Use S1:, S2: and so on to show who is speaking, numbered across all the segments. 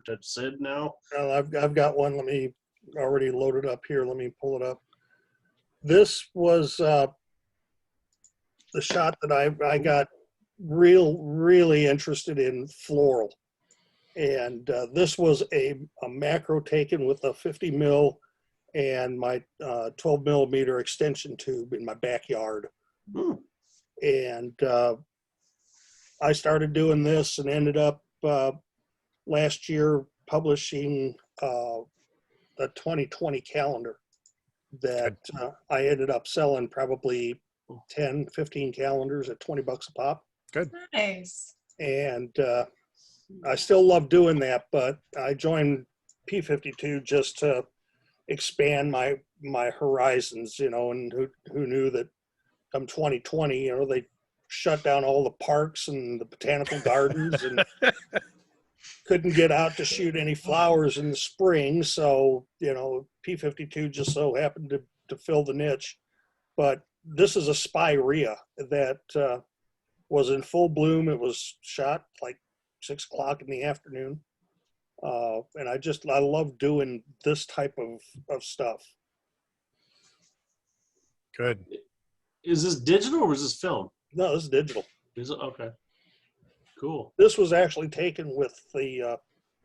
S1: to Sid now?
S2: I've got one. Let me already loaded up here. Let me pull it up. This was the shot that I got really interested in floral. And this was a macro taken with a 50 mil and my 12 millimeter extension tube in my backyard. And I started doing this and ended up last year publishing the 2020 calendar that I ended up selling probably 10, 15 calendars at 20 bucks a pop.
S3: Good.
S4: Nice.
S2: And I still love doing that, but I joined P52 just to expand my horizons, you know, and who knew that come 2020, you know, they shut down all the parks and the botanical gardens and couldn't get out to shoot any flowers in the spring. So, you know, P52 just so happened to fill the niche. But this is a spirea that was in full bloom. It was shot like 6 o'clock in the afternoon. And I love doing this type of stuff.
S3: Good.
S1: Is this digital or is this film?
S2: No, this is digital.
S1: Is it? Okay. Cool.
S2: This was actually taken with the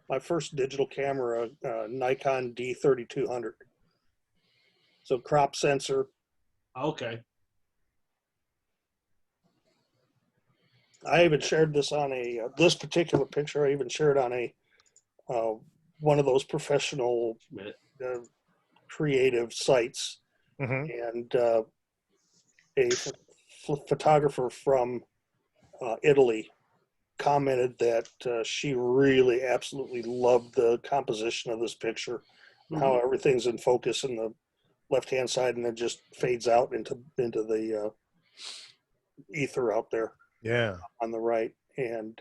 S2: my first digital camera, Nikon D3200. So crop sensor.
S1: Okay.
S2: I even shared this on this particular picture. I even shared on one of those professional creative sites. And a photographer from Italy commented that she really absolutely loved the composition of this picture, how everything's in focus in the left-hand side and then just fades out into the ether out there.
S3: Yeah.
S2: On the right. And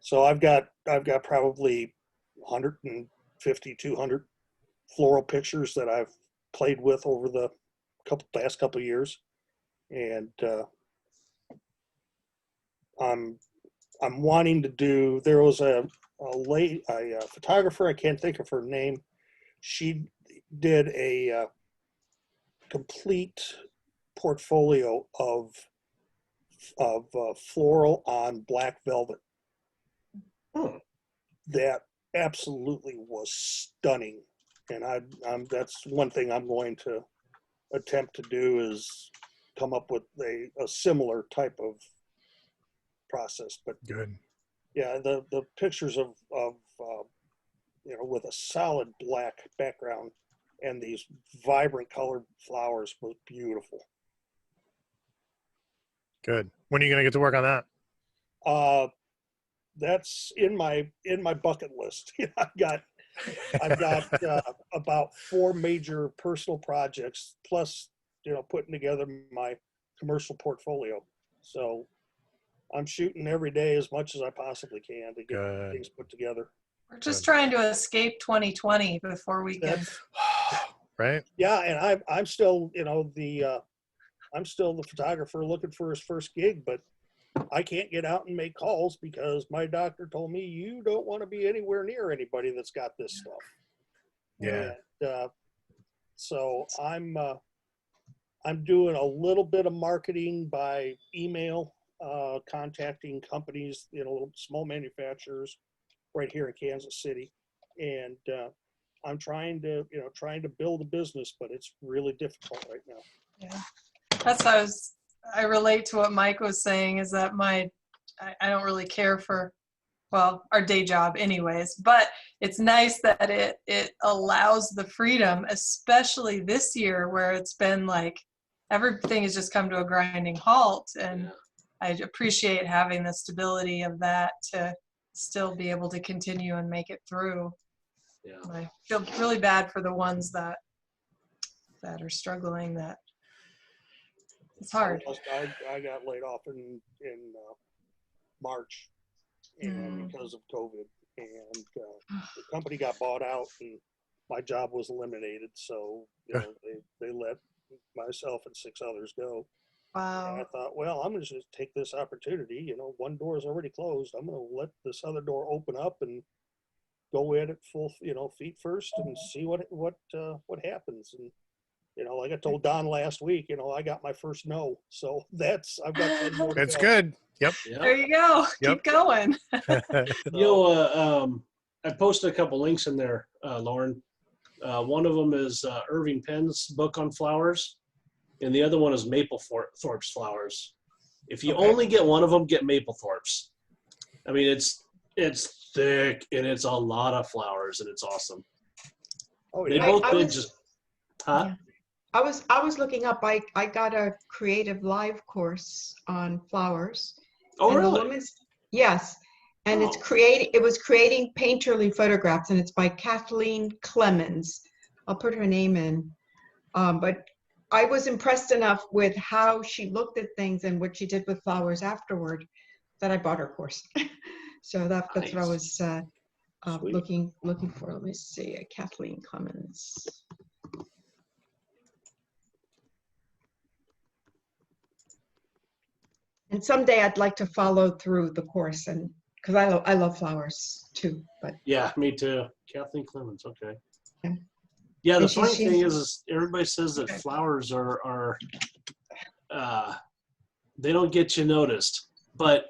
S2: so I've got probably 150, 200 floral pictures that I've played with over the past couple of years. And I'm wanting to do, there was a photographer, I can't think of her name. She did a complete portfolio of floral on black velvet. That absolutely was stunning. And that's one thing I'm going to attempt to do is come up with a similar type of process. But
S3: good.
S2: Yeah, the pictures of you know, with a solid black background and these vibrant colored flowers was beautiful.
S3: Good. When are you going to get to work on that?
S2: That's in my bucket list. I've got about 4 major personal projects plus, you know, putting together my commercial portfolio. So I'm shooting every day as much as I possibly can to get things put together.
S4: We're just trying to escape 2020 before we can.
S3: Right.
S2: Yeah, and I'm still, you know, I'm still the photographer looking for his first gig, but I can't get out and make calls because my doctor told me you don't want to be anywhere near anybody that's got this stuff.
S3: Yeah.
S2: And, so I'm doing a little bit of marketing by email, contacting companies, you know, small manufacturers right here in Kansas City. And I'm trying to build a business, but it's really difficult right now.
S4: Yeah. That's how I relate to what Mike was saying, is that I don't really care for, well, our day job anyways, but it's nice that it allows the freedom, especially this year where it's been like everything has just come to a grinding halt. And I appreciate having the stability of that to still be able to continue and make it through. Yeah. And I feel really bad for the ones that are struggling, that it's hard.
S2: I got laid off in March, and because of COVID, and the company got bought out, and my job was eliminated. So you know, they let myself and 6 others go.
S4: Wow.
S2: And I thought, well, I'm going to just take this opportunity. You know, one door is already closed. I'm going to let this other door open up and go in at full, feet first and see what happens. And, like I told Don last week, I got my first no. So I've got 10 more to
S3: That's
S2: go.
S3: good. Yep.
S4: There you go.
S3: Yep.
S4: Keep going.
S1: I posted a couple links in there, Lauren. One of them is Irving Penn's book on flowers, and the other one is Mapplethorpe's flowers. If you only get one of them, get Mapplethorpe's. I mean, it's thick and it's a lot of flowers and it's awesome.
S2: Oh,
S1: They
S2: yeah.
S1: both
S5: I
S1: did
S5: was-
S1: just, huh?
S5: Yeah. I was looking up. I got a creative live course on flowers.
S1: Oh,
S5: And the
S1: really?
S5: woman's, yes. And
S1: Oh.
S5: it was creating painterly photographs, and it's by Kathleen Clemens. I'll put her name in. But I was impressed enough with how she looked at things and what she did with flowers afterward that I bought her course. So that's what I
S1: Nice.
S5: was
S2: Sweet.
S5: looking for. Let me see, Kathleen Clemens. And someday I'd like to follow through the course, and because I love flowers too. But
S1: Yeah, me too. Kathleen Clemens, okay.
S5: Yeah.
S1: Yeah, the
S5: And
S1: funny
S5: she's-
S1: thing is everybody says that
S5: Okay.
S1: flowers are they don't get you noticed. But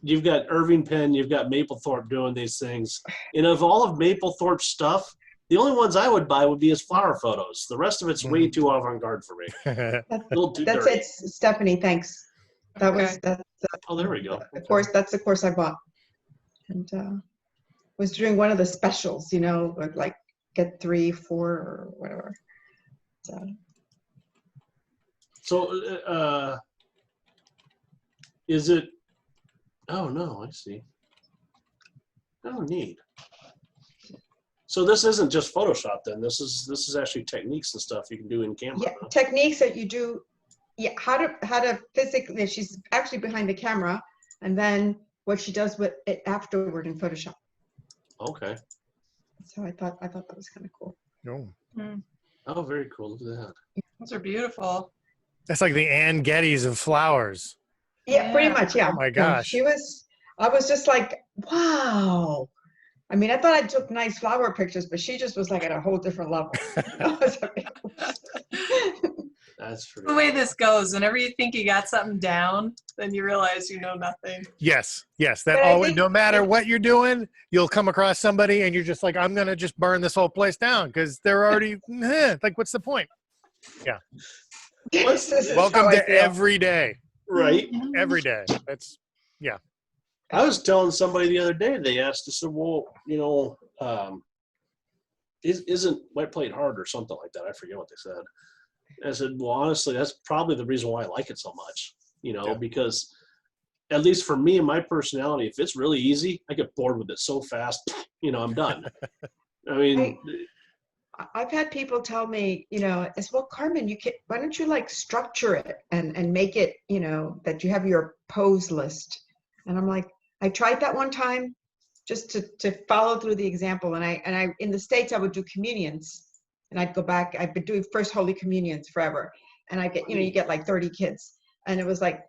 S1: you've got Irving Penn, you've got Mapplethorpe doing these things. And of all of Mapplethorpe's stuff, the only ones I would buy would be his flower photos. The rest of it's way too avant-garde for me. A little too
S5: that's
S1: dirty.
S5: it, Stephanie. Thanks. That was
S4: Okay.
S5: that.
S1: Oh, there we go.
S5: The course. That's the course I bought, and was doing one of the specials. Like get 3, 4, or whatever.
S1: So, is it? Oh no, I see. Oh, neat. So this isn't just Photoshop then. This is actually techniques and stuff you can do in camera.
S5: Yeah,
S1: huh?
S5: techniques that you do. Yeah, how to physically. She's actually behind the camera, and then what she does with it afterward in Photoshop.
S1: Okay.
S5: So I thought that was kind of cool.
S3: Oh.
S1: Oh, very cool. Look at that.
S4: Those are beautiful.
S3: That's like the Ann Gettys of flowers.
S5: Yeah, pretty
S4: Yeah.
S5: much. Yeah.
S3: Oh my
S5: Yeah,
S3: gosh.
S5: I was just like, wow. I mean, I thought I took nice flower pictures, but she just was like at a whole different level.
S1: That's pretty.
S4: The way this goes, whenever you think you got something down, then you realize you know nothing.
S3: Yes. That
S5: But I
S3: always,
S5: think-
S3: no matter what you're doing, you'll come across somebody and you're just like, I'm going to just burn this whole place down because they're already, like, what's the point?
S5: This is
S3: Welcome
S5: how I
S3: to
S5: feel.
S3: every day.
S1: Right.
S3: Every day. That's,
S1: I was telling somebody the other day. They asked. I said, "Well, isn't wet plate hard or something like that?" I forget what they said. I said, "Well, honestly, that's probably the reason why I like it so much.
S3: Yeah.
S1: Because at least for me and my personality, if it's really easy, I get bored with it so fast. I'm done. I mean,
S5: I've had people tell me, as well, Carmen, why don't you like structure it and make it, that you have your pose list. And I'm like, I tried that one time just to follow through the example. And I in the States, I would do communions and I'd go back. I've been doing First Holy Communions forever. And I get, you get like 30 kids. And it was like,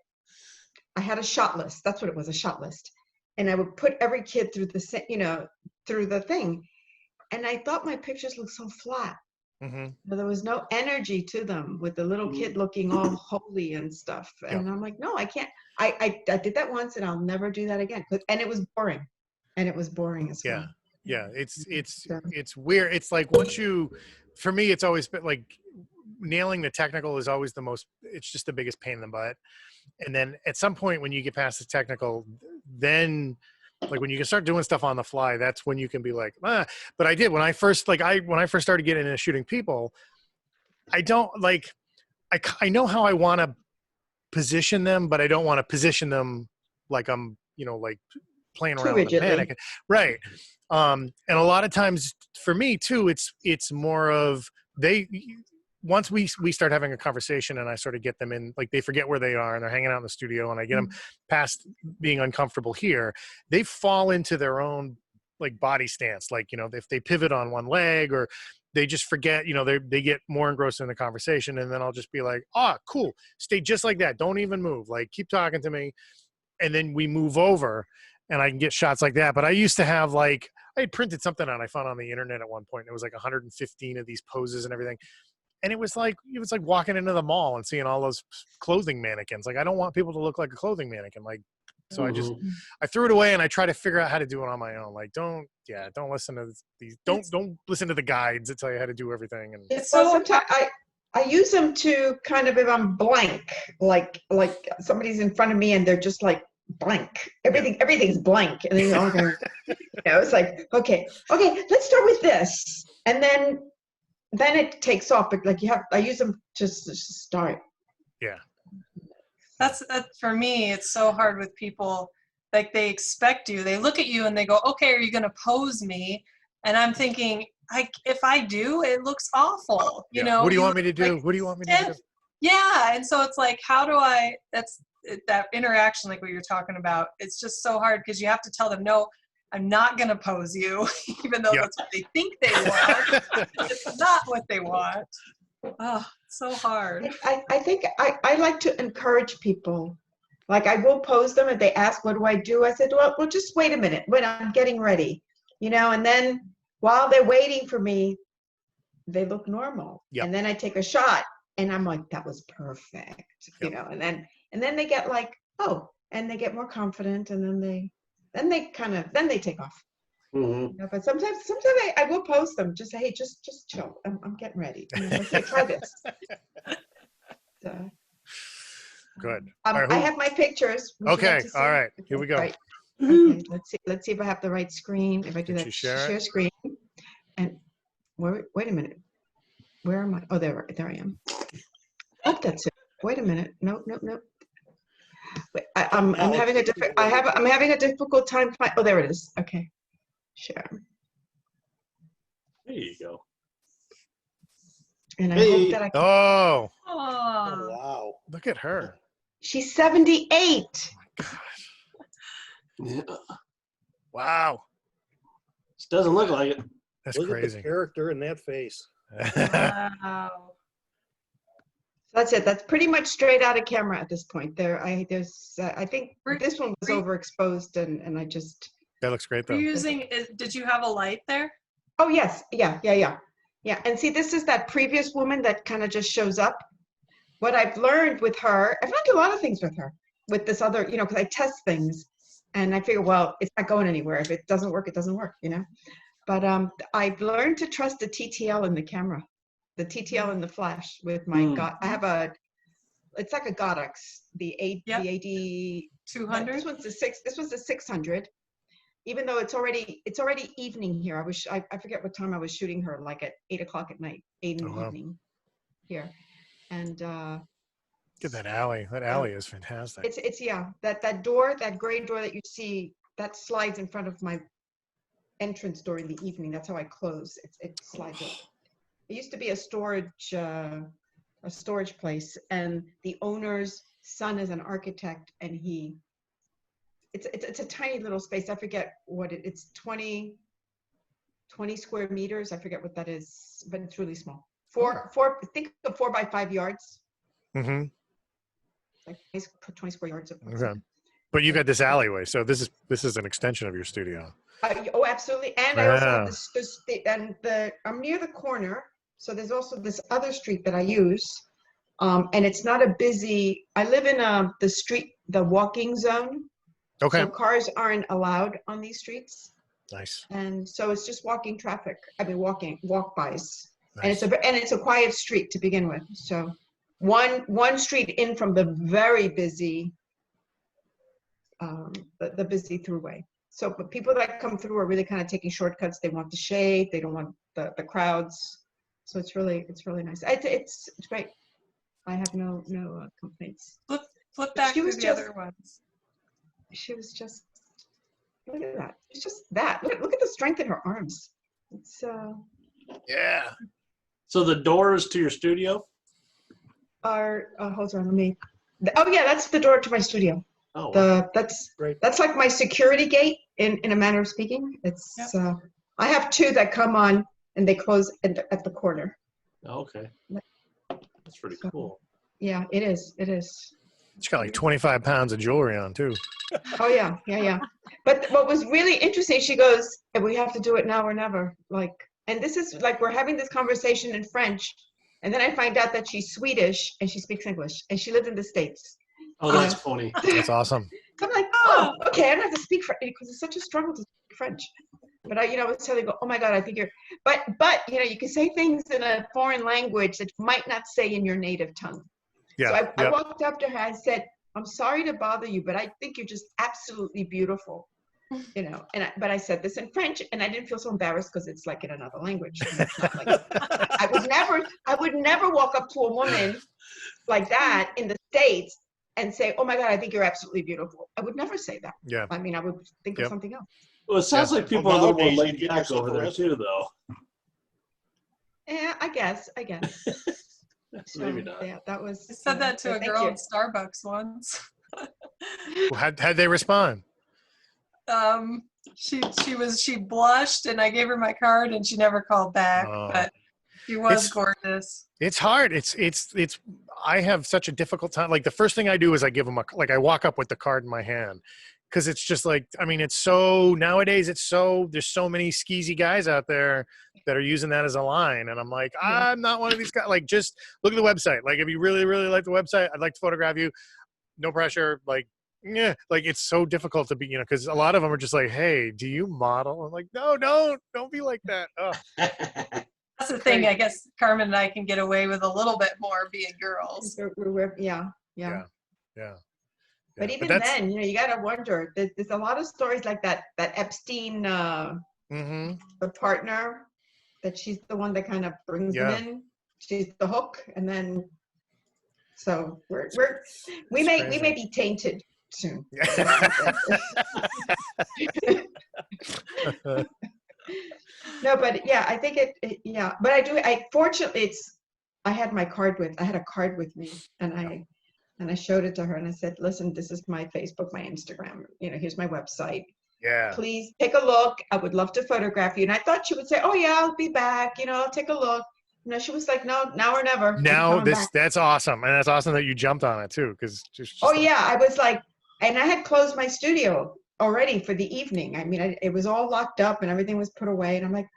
S5: I had a shot list. That's what it was, a shot list. And I would put every kid through through the thing. And I thought my pictures looked so flat. There was no energy to them with the little kid looking all holy and stuff. And I'm like, no, I can't. I did that once and I'll never do that again. And it was boring. And it was boring as well.
S3: yeah. It's weird. It's like for me, it's always been like nailing the technical is always it's just the biggest pain in the butt. And then at some point when you get past the technical, then like when you can start doing stuff on the fly, that's when you can be like, but I did when I first started getting into shooting people, I don't like, I know how I want to position them, but I don't want to position them like I'm, like playing
S5: Too
S3: around with a
S5: rigidly.
S3: mannequin. Right. And a lot of times for me too, it's more of once we start having a conversation and I sort of get them in, like they forget where they are and they're hanging out in the studio and I get them past being uncomfortable here, they fall into their own like body stance. Like, if they pivot on one leg or they just forget, they get more engrossed in the conversation. And then I'll just be like, cool. Stay just like that. Don't even move. Like keep talking to me. And then we move over and I can get shots like that. But I used to have like, I had printed something out I found on the internet at one point. It was like 115 of these poses and everything. And it was like walking into the mall and seeing all those clothing mannequins. Like, I don't want people to look like a clothing mannequin. Like, so I threw it away and I try to figure out how to do it on my own. Like, don't listen to these. Don't listen to the guides that tell you how to do everything. And
S4: It's
S5: Well,
S4: so
S5: sometimes I use them to kind of, if I'm blank, like somebody's in front of me and they're just like blank. Everything's blank. And then it's like, okay, let's start with this. And then it takes off. But like I use them just to start.
S3: yeah.
S4: That's for me. It's so hard with people. Like, they expect you. They look at you and they go, "Okay, are you going to pose me?" And I'm thinking, if I do, it looks awful. You know.
S3: What do you want me to do? What do you want me to do?
S4: Yeah, and so it's like, how do I? That's that interaction, like what you're talking about. It's just so hard because you have to tell them, "No, I'm not going to pose you," even though that's what they think they want. It's not what they want. Oh, so hard.
S5: I think I like to encourage people. Like, I will pose them if they ask, "What do I do?" I said, well, just wait a minute when I'm getting ready, and then while they're waiting for me, they look normal.
S3: Yep.
S5: And then I take a shot and I'm like, that was perfect, and then they get like, oh, and they get more confident, and then they take off. But sometimes I will post them. Just say, hey, just chill. I'm getting ready. Let's try this. So,
S3: Good.
S5: I have my pictures. Would you
S3: Okay.
S5: like to see?
S3: All right. Here we go.
S5: Right. Okay. Let's see if I have the right screen. If I do
S3: Did
S5: that,
S3: you share it?
S5: screen. And wait a minute. Where am I? Oh, there I am. Oh, that's it. Wait a minute. Nope. Wait, I'm having a difficult time. Oh, there it is. Okay. Share.
S1: There you go.
S5: And I hope that I can.
S3: Oh,
S4: Oh,
S2: Wow.
S3: look at her.
S5: She's 78.
S1: Yeah.
S3: Wow.
S1: It doesn't look like it.
S3: That's
S2: Look at
S3: crazy.
S2: the character in that face.
S4: wow.
S5: That's it. That's pretty much straight out of camera at this point. I think this one was overexposed, and I just.
S3: That looks great
S4: Were
S3: though.
S4: you using? Did you have a light there?
S5: Oh yes, yeah. And see, this is that previous woman that kind of just shows up. What I've learned with her, I've learned a lot of things with her. With this other, because I test things, and I figure, well, it's not going anywhere. If it doesn't work, it doesn't work, But I've learned to trust the TTL in the camera, the TTL in the flash with my it's like a Godox, the AD
S4: 200.
S5: This was the 600. Even though it's already evening here. I forget what time I was shooting her, like at 8:00 at night, 8 in the evening here. And
S3: Look at that alley. That alley is fantastic.
S5: it's that door, that gray door that you see, that slides in front of my entrance door in the evening. That's how I close. It slides over. It used to be a storage place, and the owner's son is an architect, and it's a tiny little space. I forget what it's 20 square meters. I forget what that is, but it's really small. Think of 4 by 5 yards.
S3: Mm-hmm.
S5: Like 20 square yards.
S3: Okay. But you got this alleyway, so this is an extension of your studio.
S5: Oh, absolutely. And I also have I'm near the corner, so there's also this other street that I use, and it's not a busy. I live in the walking zone.
S3: Okay.
S5: So cars aren't allowed on these streets.
S3: Nice.
S5: And so it's just walking traffic. I mean, walk-bys.
S3: Nice.
S5: And it's a quiet street to begin with. So one street in from the very busy, the busy throughway. So, but people that come through are really kind of taking shortcuts. They want the shade. They don't want the crowds. So it's really nice. It's great. I have no complaints.
S4: Flip back to the other ones.
S5: She was just, look at that. It's just that. Look at the strength in her arms. It's
S3: Yeah.
S1: So the doors to your studio?
S5: Hold on, that's the door to my studio.
S1: Oh, wow.
S5: That's like my security gate in a manner of speaking. It's I have 2 that come on and they close at the corner.
S1: Okay. That's pretty cool.
S5: Yeah, it is.
S3: She's got like 25 pounds of jewelry on too.
S5: Oh yeah, yeah, yeah. But what was really interesting, she goes, "And we have to do it now or never." Like, and this is like we're having this conversation in French, and then I find out that she's Swedish and she speaks English, and she lived in the States.
S1: Oh,
S5: You
S1: that's
S5: know?
S1: funny.
S3: That's awesome.
S5: So I'm like, oh, okay, I don't have to speak French because it's such a struggle to speak French. But I was telling her, oh my God, I think you're, but you can say things in a foreign language that you might not say in your native tongue.
S3: Yeah.
S5: So I
S3: Yep.
S5: walked up to her, I said, I'm sorry to bother you, but I think you're just absolutely beautiful. But I said this in French, and I didn't feel so embarrassed because it's like in another language. It's not like, I would never walk up to a woman like that in the States and say, oh my God, I think you're absolutely beautiful. I would never say that.
S3: Yeah.
S5: I mean, I would think of something else.
S1: Well, it sounds
S3: Yeah.
S1: like people
S2: Well,
S1: are a little more
S2: nowadays you
S1: laid
S2: get
S1: back
S2: yourself
S1: over there
S2: arrested.
S1: too, though.
S5: Yeah, I guess.
S1: Maybe
S5: So,
S1: not.
S5: yeah, that was.
S4: I said that to
S5: so
S4: a
S5: thank
S4: girl
S5: you.
S4: at Starbucks once.
S3: Well, how'd they respond?
S4: She blushed, and I gave her my card, and she never called back.
S3: Oh.
S4: But she was
S3: It's-
S4: gorgeous.
S3: It's hard. I have such a difficult time. Like the first thing I do is I give them I walk up with the card in my hand. Cause it's just like, I mean, it's so nowadays there's so many skeezy guys out there that are using that as a line. And I'm like,
S5: Yeah.
S3: I'm not one of these guys. Like, just look at the website. Like if you really, really like the website, I'd like to photograph you. No pressure. Like, yeah, like it's so difficult to be, cause a lot of them are just like, hey, do you model? I'm like, no, don't be like that. Oh.
S4: That's the thing. I guess Carmen and I can get away with a little bit more being girls.
S5: Yeah.
S3: Yeah.
S5: But
S3: Yeah,
S5: even
S3: that's-
S5: then, you got to wonder. There's a lot of stories like that. That Epstein,
S3: Mhm.
S5: the partner, that she's the one that kind of brings
S3: Yeah.
S5: them in. She's the hook, and then so we
S3: It's
S5: may
S3: crazy.
S5: be tainted soon. No, but yeah, I think yeah, but fortunately I had a card with me, and I showed it to her, and I said, listen, this is my Facebook, my Instagram, here's my website.
S3: Yeah.
S5: Please take a look. I would love to photograph you. And I thought she would say, oh yeah, I'll be back, I'll take a look. She was like, no, now or never. I'm
S3: Now
S5: coming back.
S3: that's awesome. And that's awesome that you jumped on it too. Cause just
S5: Oh yeah, I was like, and I had closed my studio already for the evening. I mean, it was all locked up and everything was put away. And I'm like,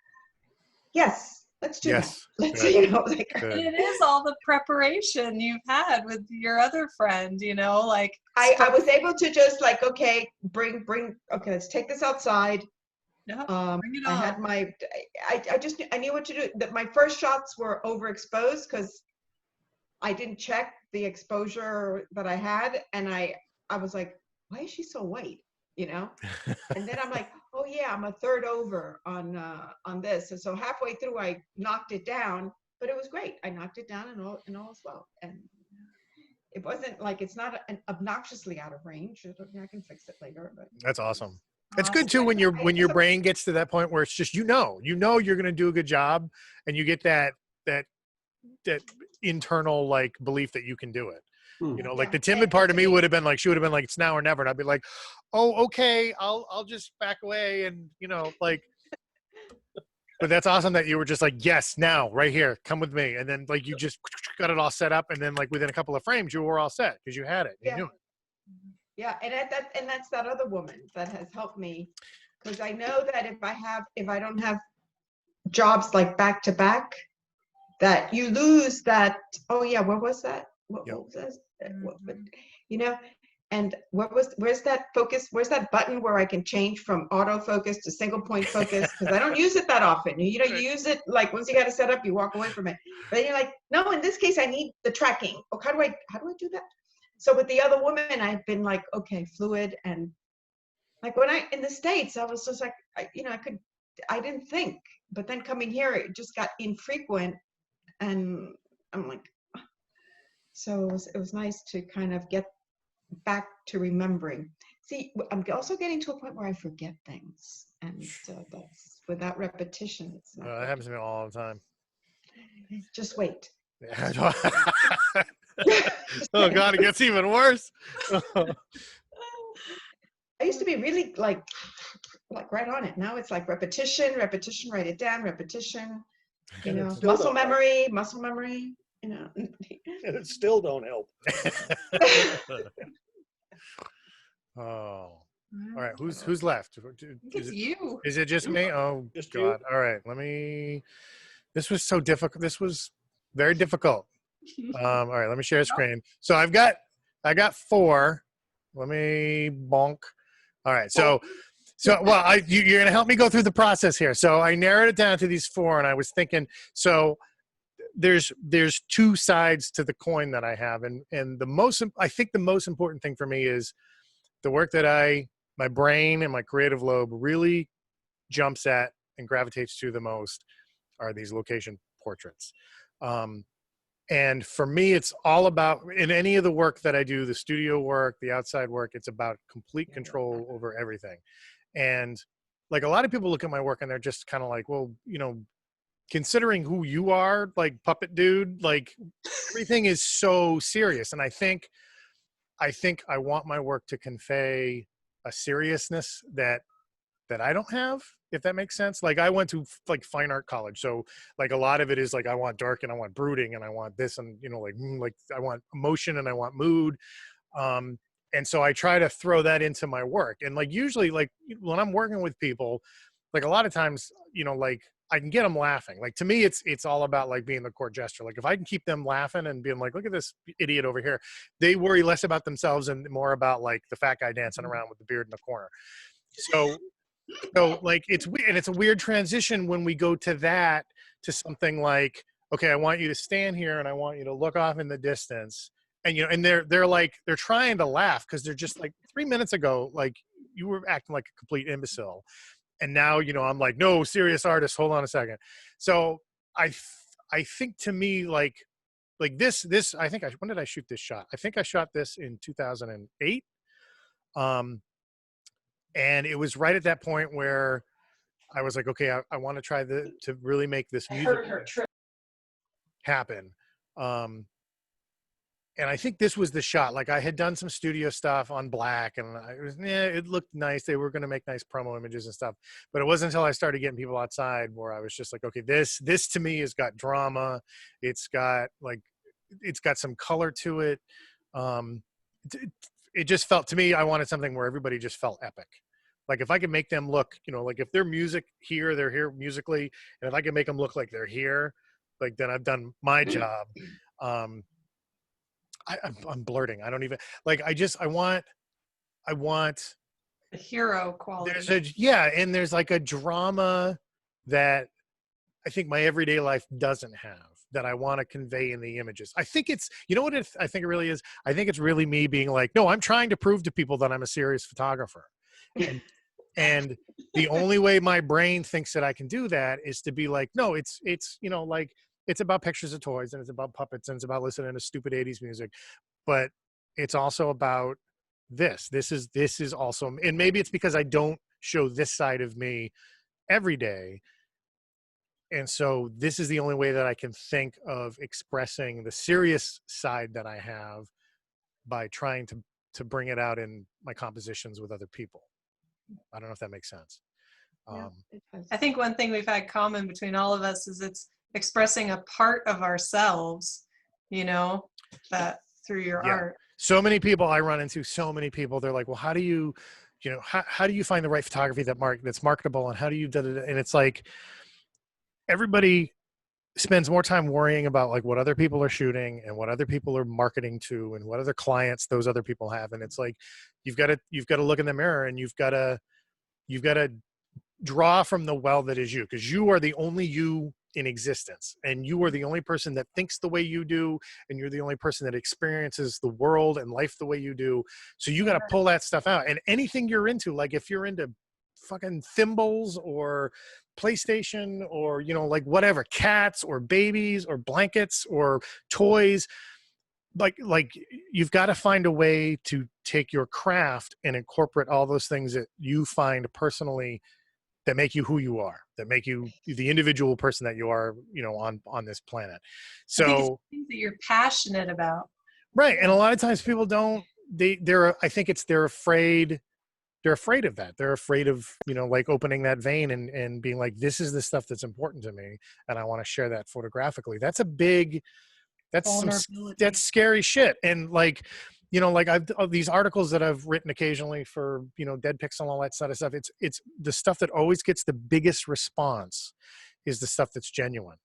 S5: yes, let's do that. Let's,
S3: Good.
S4: And it is all the preparation you've had with your other friend, like.
S5: I was able to just like, okay, bring, okay, let's take this outside.
S4: Yeah, bring it
S5: I
S4: on.
S5: had I knew what to do. That my first shots were overexposed because I didn't check the exposure that I had, and I was like, why is she so white? And then I'm like, oh yeah, I'm a third over on this. And so halfway through, I knocked it down, but it was great. I knocked it down and all as well. And it wasn't like, it's not an obnoxiously out of range. I can fix it later, but
S3: That's awesome. It's good too when your brain gets to that point where it's just you're going to do a good job, and you get that internal like belief that you can do it. Like the timid part of me would have been like, she would have been like, it's now or never, and I'd be like, oh, okay, I'll just back away, and like. But that's awesome that you were just like, yes, now, right here, come with me, and then like you just got it all set up, and then like within a couple of frames, you were all set because you had it. You knew it.
S5: Yeah, and that's that other woman that has helped me, because I know that if I don't have jobs like back to back, that you lose that. Oh yeah, what was that? What was that? And where's that focus? Where's that button where I can change from autofocus to single point focus? Because I don't use it that often. You use it like once you got it set up, you walk away from it. But you're like, no, in this case, I need the tracking. Oh, how do I do that? So with the other woman, I've been like, okay, fluid, and like when in the States, I was just like, I didn't think, but then coming here, it just got infrequent, and I'm like, so it was nice to kind of get back to remembering. See, I'm also getting to a point where I forget things, and that's without repetition. It's not.
S3: That happens to me all the time.
S5: Just wait.
S3: Oh God, it gets even worse.
S5: I used to be really like right on it. Now it's like repetition, write it down, repetition. Muscle memory. you know.
S2: And it still don't help.
S3: Oh, all right. Who's left?
S4: It's you.
S3: Is it just me? Oh
S2: Just you.
S3: God. All right. This was so difficult. This was very difficult. All right. Let me share a screen. So I got 4. Let me bonk. All right. So well, you're gonna help me go through the process here. So I narrowed it down to these 4, and I was thinking, so there's 2 sides to the coin that I have, and I think the most important thing for me is the work that my brain and my creative lobe really jumps at and gravitates to the most are these location portraits. And for me, it's all about, in any of the work that I do, the studio work, the outside work, it's about complete control over everything. And like, a lot of people look at my work and they're just kind of like, well, considering who you are, like, puppet dude, like, everything is so serious. And I think I want my work to convey a seriousness that I don't have, if that makes sense. Like, I went to like fine art college, so like a lot of it is like, I want dark and I want brooding and I want this, and like I want emotion and I want mood. And so I try to throw that into my work. And like, usually, like, when I'm working with people, like, a lot of times, like, I can get them laughing. Like, to me, it's all about like being the court jester. Like, if I can keep them laughing and being like, look at this idiot over here, they worry less about themselves and more about like the fat guy dancing around with the beard in the corner. So like, it's a weird transition when we go to something like, okay, I want you to stand here and I want you to look off in the distance. And, and they're like, they're trying to laugh because they're just like, 3 minutes ago, like, you were acting like a complete imbecile. And now, I'm like, no, serious artist, hold on a second. So I think, to me, like this, I think when did I shoot this shot? I think I shot this in 2008. And it was right at that point where I was like, okay, I want to try to really make this music happen. And I think this was the shot. Like, I had done some studio stuff on black, and it looked nice. They were going to make nice promo images and stuff. But it wasn't until I started getting people outside where I was just like, okay, this to me has got drama. It's got some color to it. It just felt, to me, I wanted something where everybody just felt epic. Like, if I could make them look, like, if they're music here, they're here musically. And if I can make them look like they're here, like, then I've done my job. I'm blurting. I don't even like, I want
S4: The hero quality.
S3: and there's like a drama that I think my everyday life doesn't have, that I want to convey in the images. I think it's, what I think it really is? I think it's really me being like, no, I'm trying to prove to people that I'm a serious photographer. And the only way my brain thinks that I can do that is to be like, no, it's like, it's about pictures of toys, and it's about puppets, and it's about listening to stupid 80s music. But it's also about this. This is also, and maybe it's because I don't show this side of me every day. And so this is the only way that I can think of expressing the serious side that I have, by trying to bring it out in my compositions with other people. I don't know if that makes sense.
S5: Yeah, it does.
S4: I think one thing we've had common between all of us is it's expressing a part of ourselves, that through your art.
S3: So many people I run into, they're like, well, how do you, how do you find the right photography that's marketable, and how do you da, da, da? And it's like, everybody spends more time worrying about like what other people are shooting and what other people are marketing to and what other clients those other people have. And it's like, you've got to look in the mirror, and you've got to draw from the well that is you, because you are the only you in existence, and you are the only person that thinks the way you do, and you're the only person that experiences the world and life the way you do. So you got to pull that stuff out. And anything you're into, like, if you're into fucking thimbles or PlayStation or like whatever, cats or babies or blankets or toys, like you've got to find a way to take your craft and incorporate all those things that you find personally that make you who you are, that make you the individual person that you are, on this planet. So
S4: I think it's things that you're passionate about.
S3: Right. And a lot of times people don't, I think they're afraid of that. They're afraid of, like, opening that vein and being like, this is the stuff that's important to me, and I want to share that photographically. That's a big That's
S4: Vulnerability.
S3: that's scary shit. And like, you know, like I've these articles that I've written occasionally for, you know, Dead Pixel and all that sort of stuff. It's the stuff that always gets the biggest response is the stuff that's genuine.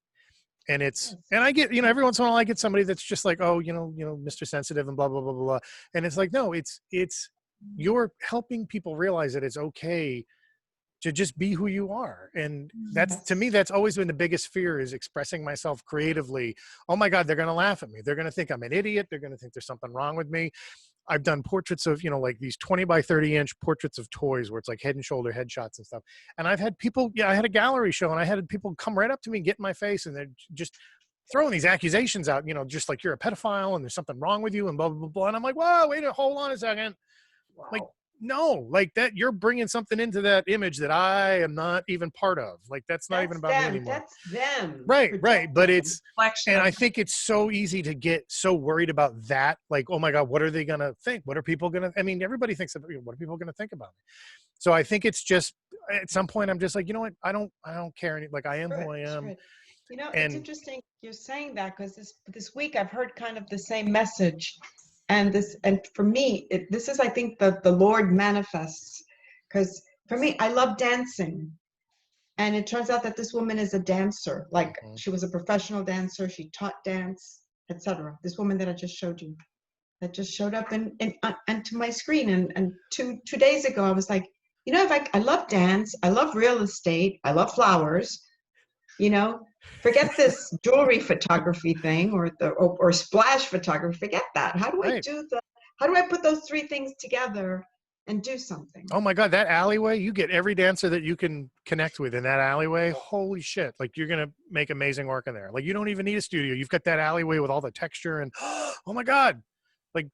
S3: And and I get, you know, every once in a while I get somebody that's just like, oh, Mr. Sensitive and blah, blah, blah, blah, blah. And it's like, no, it's you're helping people realize that it's okay to just be who you are. And that's, to me, that's always been the biggest fear, is expressing myself creatively. Oh my God, they're going to laugh at me. They're going to think I'm an idiot. They're going to think there's something wrong with me. I've done portraits of, you know, like these 20 by 30 inch portraits of toys where it's like head and shoulder headshots and stuff. And I've had people, I had a gallery show and I had people come right up to me and get in my face and they're just throwing these accusations out, you know, just like you're a pedophile and there's something wrong with you and blah, blah, blah, blah. And I'm like, whoa, wait, hold on a second.
S1: Wow.
S3: Like, no, like that, you're bringing something into that image that I am not even part of. Like, that's not even about me anymore.
S5: That's them.
S3: Right. But it's,
S4: Reflection
S3: and
S4: of-
S3: I think it's so easy to get so worried about that. Like, oh my God, what are they going to think? What are people going to, I mean, everybody thinks of, what are people going to think about me? So I think it's just, at some point I'm just like, you know what? I don't care. Like, I am who I am.
S5: Right. You know,
S3: And-
S5: it's interesting you're saying that, because this week I've heard kind of the same message. And for me, this is, I think, the Lord manifests, because for me, I love dancing. And it turns out that this woman is a dancer. Like, she was a professional dancer. She taught dance, etc. This woman that I just showed you, that just showed up to my screen. And two days ago, I was like, you know, I love dance. I love real estate. I love flowers. You know, forget this jewelry photography thing or splash photography. Forget that. How do I do how do I put those three things together and do something?
S3: Oh my God, that alleyway, you get every dancer that you can connect with in that alleyway. Holy shit. Like, you're going to make amazing work in there. Like, you don't even need a studio. You've got that alleyway with all the texture and, oh my God. Like,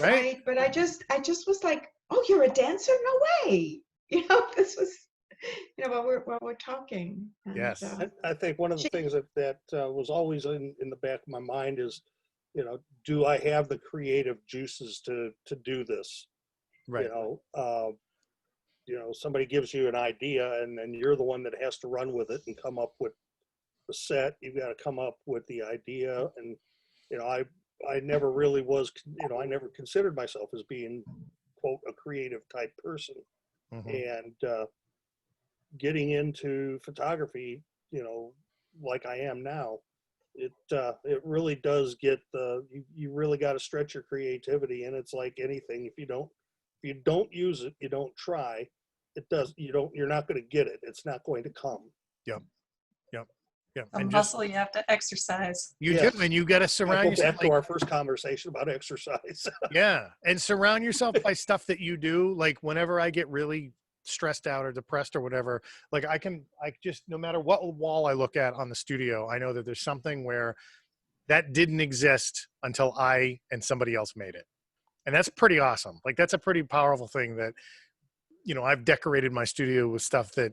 S3: right?
S5: But I just was like, oh, you're a dancer? No way. You know, this was, you know, while we're talking. And,
S3: Yes.
S2: I think one of the things that was always in the back of my mind is, you know, do I have the creative juices to do this?
S3: Right.
S2: You know, somebody gives you an idea and then you're the one that has to run with it and come up with the set. You've got to come up with the idea. And, you know, I never really was, you know, I never considered myself as being, quote, a creative type person.
S3: Mm-hmm.
S2: And getting into photography, you know, like I am now, it really does get you really got to stretch your creativity. And it's like anything, if you don't use it, you don't try, you're not going to get it. It's not going to come.
S3: Yep.
S4: a
S3: And
S4: muscle you have to exercise.
S3: you
S2: Yes.
S3: do, and you got to
S2: I
S3: surround
S2: go
S3: yourself.
S2: back to our first conversation about exercise.
S3: Yeah. And surround yourself by stuff that you do. Like, whenever I get really stressed out or depressed or whatever, like I just, no matter what wall I look at on the studio, I know that there's something where that didn't exist until I and somebody else made it. And that's pretty awesome. Like, that's a pretty powerful thing that, you know, I've decorated my studio with stuff that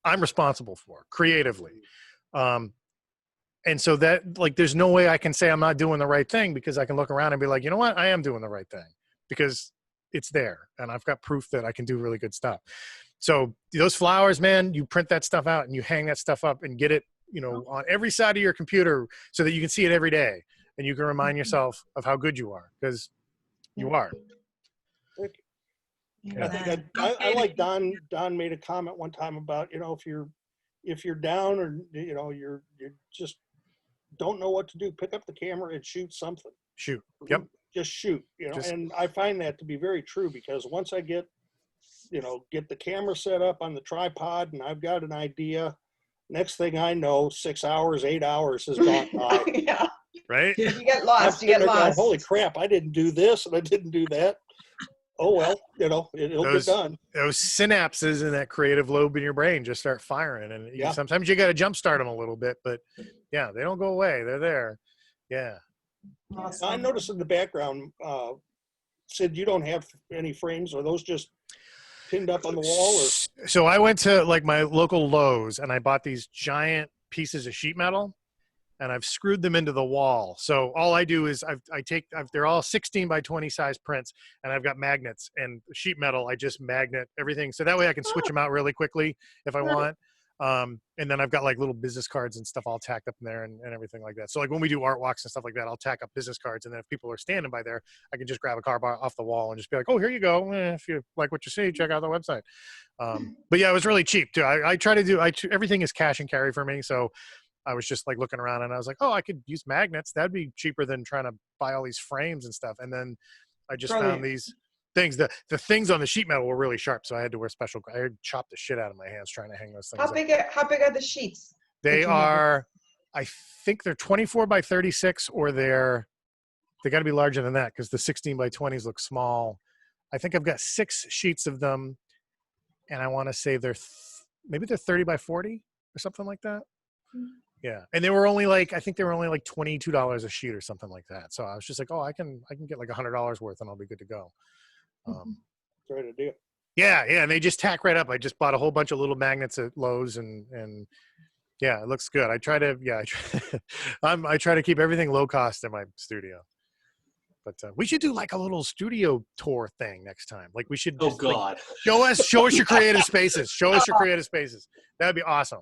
S3: I'm responsible for creatively. And so that, like, there's no way I can say I'm not doing the right thing, because I can look around and be like, you know what, I am doing the right thing, because it's there and I've got proof that I can do really good stuff. So those flowers, man, you print that stuff out and you hang that stuff up and get it, you know, on every side of your computer so that you can see it every day and you can remind yourself of how good you are, because you are.
S2: I think I like Don made a comment one time about, you know, if you're down or, you know, you just don't know what to do, pick up the camera and shoot something.
S3: Shoot. Yep.
S2: Just shoot, you know. And I find that to be very true, because once I get the camera set up on the tripod and I've got an idea, next thing I know, 6 hours, 8 hours has gone by.
S5: Yeah.
S3: Right.
S5: You get lost. You get
S2: Going,
S5: lost.
S2: holy crap, I didn't do this and I didn't do that. Oh, well, you know, it'll get done.
S3: Those synapses in that creative lobe in your brain just start firing. And sometimes you got to jumpstart them a little bit, but yeah, they don't go away. They're there. Yeah.
S4: Awesome.
S2: I noticed in the background, Sid, you don't have any frames. Are those just pinned up on the wall? Or?
S3: So I went to like my local Lowe's and I bought these giant pieces of sheet metal and I've screwed them into the wall. So all I do is they're all 16 by 20 size prints and I've got magnets and sheet metal. I just magnet everything. So that way I can switch them out really quickly if I want. And then I've got like little business cards and stuff all tacked up in there and everything like that. So like when we do art walks and stuff like that, I'll tack up business cards. And then if people are standing by there, I can just grab a card off the wall and just be like, oh, here you go. If you like what you see, check out the website. But yeah, it was really cheap too. I try to do, everything is cash and carry for me. So I was just like looking around and I was like, oh, I could use magnets. That'd be cheaper than trying to buy all these frames and stuff. And then I just
S5: Brilliant.
S3: found these things. The things on the sheet metal were really sharp. So I had to wear special, I had chopped the shit out of my hands trying to hang those things
S5: How
S3: up.
S5: big are the sheets?
S3: They
S5: you have?
S3: are, I think they're 24 by 36 or they got to be larger than that because the 16 by 20s look small. I think I've got 6 sheets of them and I want to say maybe they're 30 by 40 or something like that. Yeah. And they were only like, I think they were only like $22 a sheet or something like that. So I was just like, oh, I can get like $100 worth and I'll be good to go.
S2: Great idea.
S3: Yeah. And they just tack right up. I just bought a whole bunch of little magnets at Lowe's and yeah, it looks good. I try to keep everything low cost in my studio. But we should do like a little studio tour thing next time. Like we should just like, show us your creative spaces. Show us your creative spaces. That'd be awesome.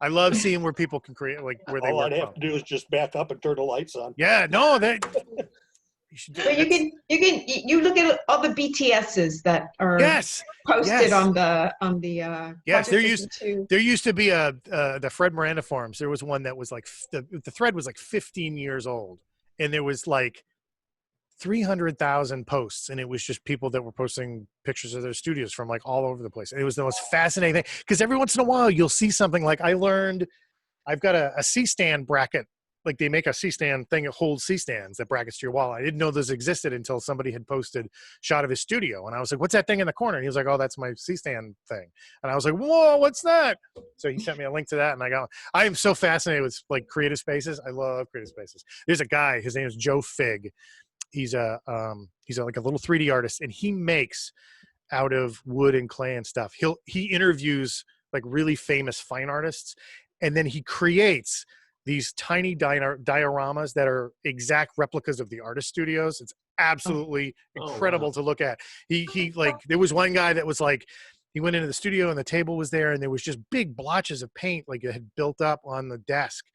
S3: I love seeing where people can create, like where they
S2: All
S3: work
S2: I'd have
S3: from.
S2: to do is just back up and turn the lights on.
S3: Yeah, no, you should do
S5: So you look at all the BTSs that are
S3: yes,
S5: posted
S3: yes.
S5: on the
S3: Yes,
S5: Project 52.
S3: there used to be the Fred Miranda forums. There was one that was like the thread was like 15 years old, and there was like 300,000 posts, and it was just people that were posting pictures of their studios from like all over the place. And it was the most fascinating thing because every once in a while you'll see something like I've got a C-stand bracket. Like they make a C-stand thing that holds C-stands that brackets to your wall. I didn't know those existed until somebody had posted a shot of his studio. And I was like, what's that thing in the corner? And he was like, oh, that's my C-stand thing. And I was like, whoa, what's that? So he sent me a link to that. And I am so fascinated with like creative spaces. I love creative spaces. There's a guy, his name is Joe Fig. He's like a little 3D artist, and he makes out of wood and clay and stuff. He interviews like really famous fine artists, and then he creates these tiny dioramas that are exact replicas of the artist studios. It's absolutely incredible to look at. He like, there was one guy that was like, he went into the studio and the table was there and there was just big blotches of paint like it had built up on the desk.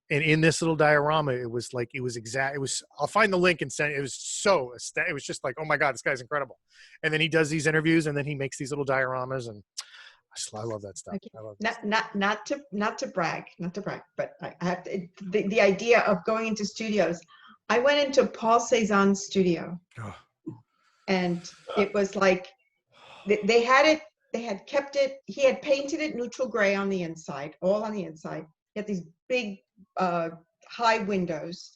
S3: And in this little diorama, it was exact. I'll find the link and send it. It was just like, oh my God, this guy's incredible. And then he does these interviews and then he makes these little dioramas, and I love that stuff. I love
S5: Not to brag, but I have to, the idea of going into studios. I went into Paul Cézanne's studio, and it was like they had kept it. He had painted it neutral gray on the inside, all on the inside. He had these big high windows,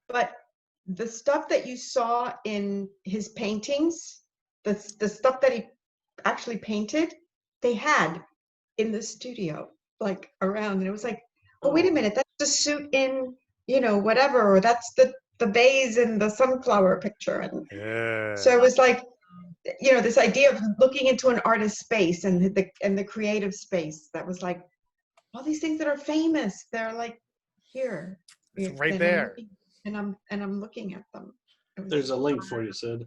S5: but the stuff that you saw in his paintings, the stuff that he actually painted, they had in the studio, like around, and it was like, oh, wait a minute, that's the suit in, whatever, or that's the vase in the sunflower picture. And so it was like, this idea of looking into an artist's space and the creative space, that was like, all these things that are famous, they're like here.
S3: It's right there.
S5: I'm looking at them.
S1: There's a link for you, Sid.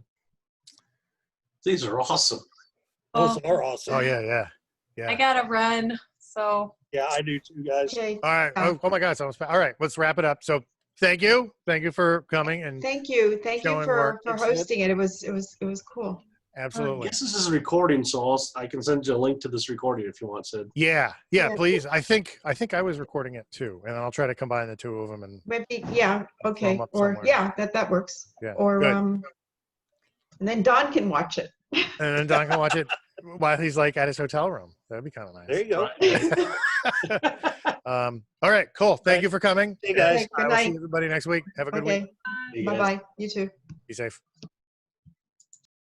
S1: These are awesome.
S2: Those are awesome.
S3: Oh yeah.
S4: I gotta run. So
S2: Yeah, I do too, guys.
S5: Okay.
S3: All right. Oh my God. So all right. Let's wrap it up. So thank you for coming and
S5: Thank you
S3: showing
S5: for
S3: work.
S5: hosting it. It was cool.
S1: I
S3: Absolutely.
S1: guess this is a recording, so I can send you a link to this recording if you want, Sid.
S3: Yeah, please. I think I was recording it too, and I'll try to combine the two of them. And
S5: Maybe, yeah, okay,
S3: up
S5: or
S3: somewhere.
S5: yeah, that works.
S3: Yeah,
S5: Or
S3: good.
S5: and then Don can watch it.
S3: and then Don can watch it while he's like at his hotel room. That'd be kind of nice.
S2: There you go.
S3: All right, cool. Thank you for coming.
S2: Hey, guys.
S5: Okay, good
S3: I will see
S5: night.
S3: everybody next week. Have a good
S5: Okay,
S3: week.
S1: You guys.
S5: bye-bye. You too.
S3: Be safe.